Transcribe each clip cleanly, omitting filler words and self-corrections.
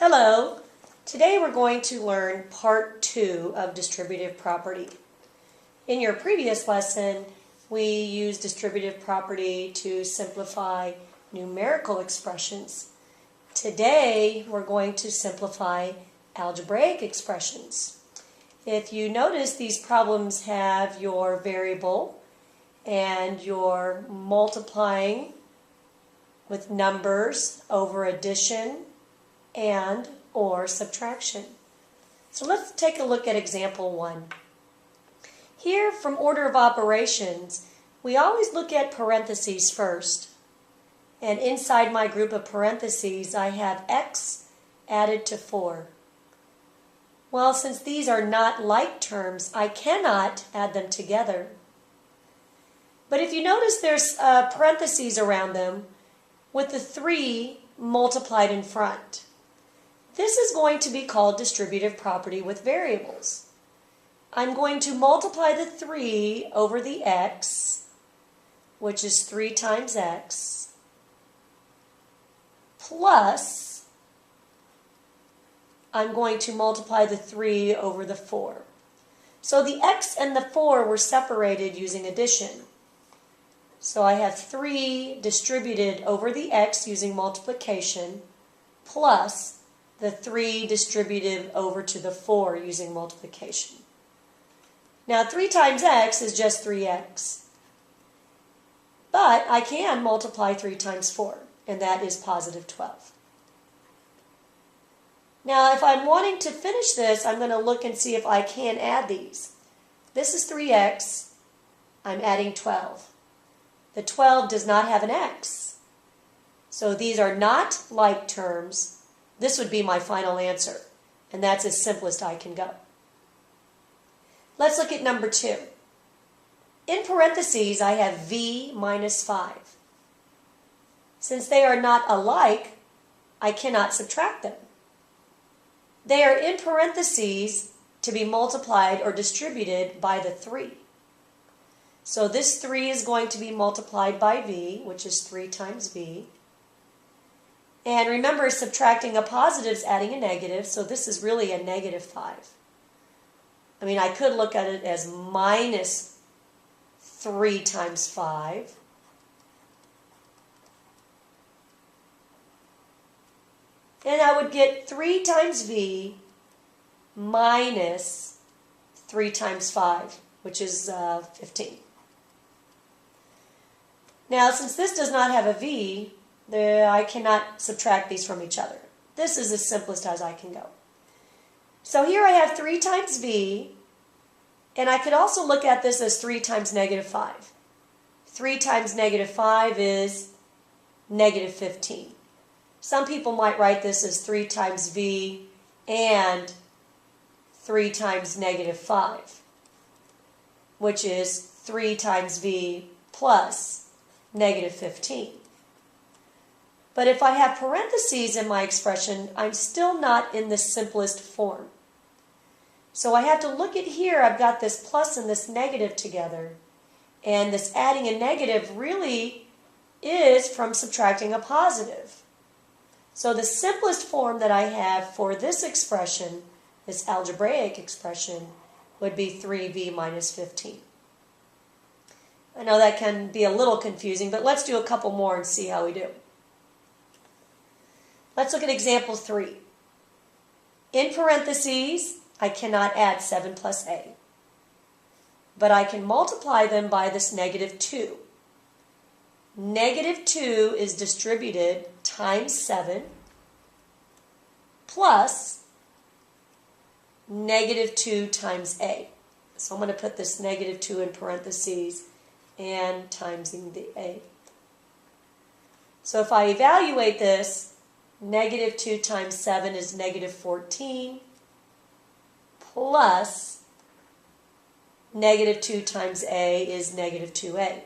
Hello. Today we're going to learn part 2 of distributive property. In your previous lesson, we used distributive property to simplify numerical expressions. Today we're going to simplify algebraic expressions. If you notice, these problems have your variable and your multiplying with numbers over addition and or subtraction. So let's take a look at example 1. Here, from order of operations, we always look at parentheses first. And inside my group of parentheses, I have x added to 4. Well, since these are not like terms, I cannot add them together. But if you notice, there's parentheses around them with the 3 multiplied in front. This is going to be called distributive property with variables. I'm going to multiply the 3 over the x, which is 3 times x, plus I'm going to multiply the 3 over the 4. So the x and the 4 were separated using addition. So I have 3 distributed over the x using multiplication, plus the 3 distributed over to the 4 using multiplication. Now 3 times x is just 3x. But I can multiply 3 times 4, and that is positive 12. Now if I'm wanting to finish this, I'm going to look and see if I can add these. This is 3x. I'm adding 12. The 12 does not have an x. So these are not like terms. This would be my final answer, and that's as simplest I can go. Let's look at number 2. In parentheses, I have v minus 5. Since they are not alike, I cannot subtract them. They are in parentheses to be multiplied or distributed by the 3. So this 3 is going to be multiplied by v, which is 3 times v. And remember, subtracting a positive is adding a negative, so this is really a negative 5. I mean, I could look at it as minus 3 times 5. And I would get 3 times v minus 3 times 5, which is 15. Now, since this does not have a v, I cannot subtract these from each other. This is as simplest as I can go. So here I have 3 times v, and I could also look at this as 3 times negative 5. 3 times negative 5 is negative 15. Some people might write this as 3 times v and 3 times negative 5, which is 3 times v plus negative 15. But if I have parentheses in my expression, I'm still not in the simplest form. So I have to look at here, I've got this plus and this negative together. And this adding a negative really is from subtracting a positive. So the simplest form that I have for this expression, this algebraic expression, would be 3v minus 15. I know that can be a little confusing, but let's do a couple more and see how we do. Let's look at example 3. In parentheses, I cannot add 7 plus a. But I can multiply them by this negative 2. Negative 2 is distributed times 7 plus negative 2 times a. So I'm going to put this negative 2 in parentheses and timesing the a. So if I evaluate this, negative 2 times 7 is negative 14, plus negative 2 times a is negative 2a.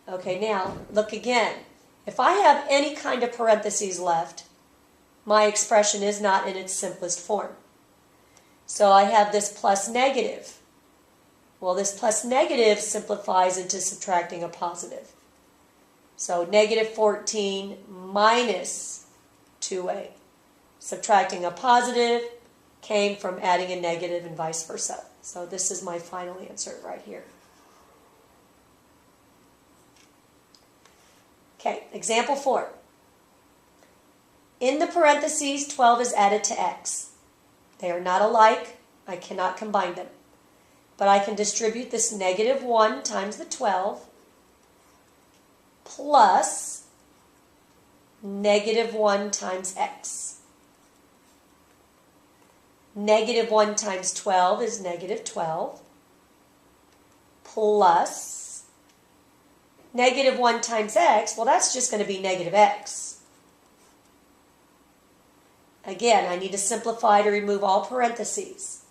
Okay, now look again. If I have any kind of parentheses left, my expression is not in its simplest form. So I have this plus negative. Well, this plus negative simplifies into subtracting a positive. So negative 14 minus 2a. Subtracting a positive came from adding a negative and vice versa. So this is my final answer right here. Okay, example 4. In the parentheses, 12 is added to x. They are not alike. I cannot combine them. But I can distribute this negative 1 times the 12 plus negative 1 times x. Negative 1 times 12 is negative 12 plus negative 1 times x, well, that's just going to be negative x. Again, I need to simplify to remove all parentheses.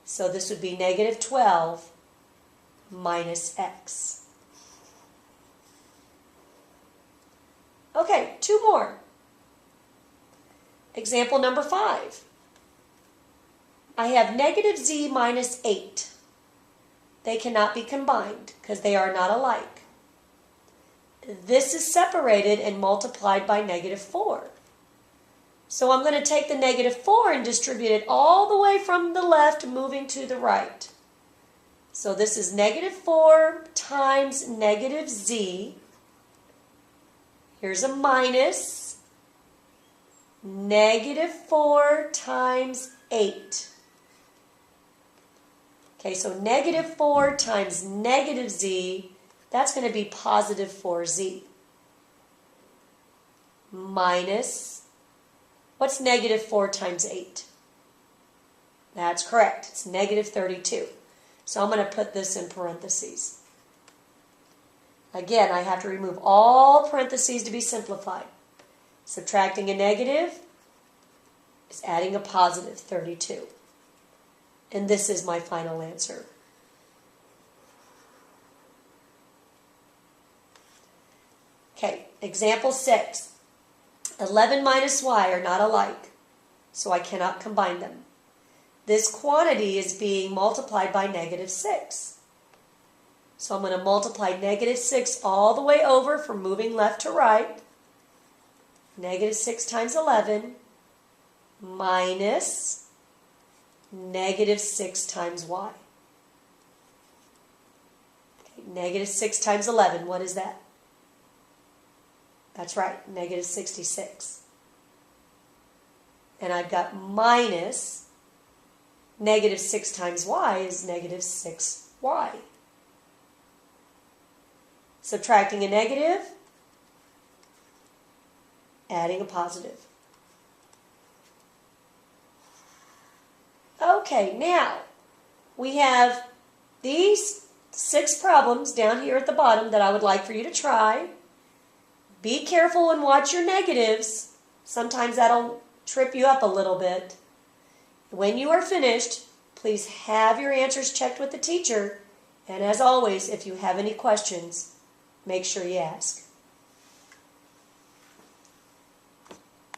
So this would be negative 12 minus x. Okay, 2 more. Example number 5. I have negative z minus 8. They cannot be combined because they are not alike. This is separated and multiplied by negative 4. So I'm going to take the negative 4 and distribute it all the way from the left moving to the right. So this is negative 4 times negative z. Here's a minus. Negative 4 times 8. Okay, so negative 4 times negative z, that's going to be positive 4z. Minus, what's negative 4 times 8? That's correct. It's negative 32. So I'm going to put this in parentheses. Again, I have to remove all parentheses to be simplified. Subtracting a negative is adding a positive 32. And this is my final answer. Okay, example 6. 11 minus y are not alike, so I cannot combine them. This quantity is being multiplied by negative 6. So I'm going to multiply negative 6 all the way over from moving left to right. Negative 6 times 11 minus negative 6 times y. Okay, negative 6 times 11, what is that? That's right, negative 66. And I've got minus negative 6 times y is negative 6y. Subtracting a negative, adding a positive. Okay, now we have these 6 problems down here at the bottom that I would like for you to try. Be careful and watch your negatives. Sometimes that'll trip you up a little bit. When you are finished, please have your answers checked with the teacher. And as always, if you have any questions, make sure you ask.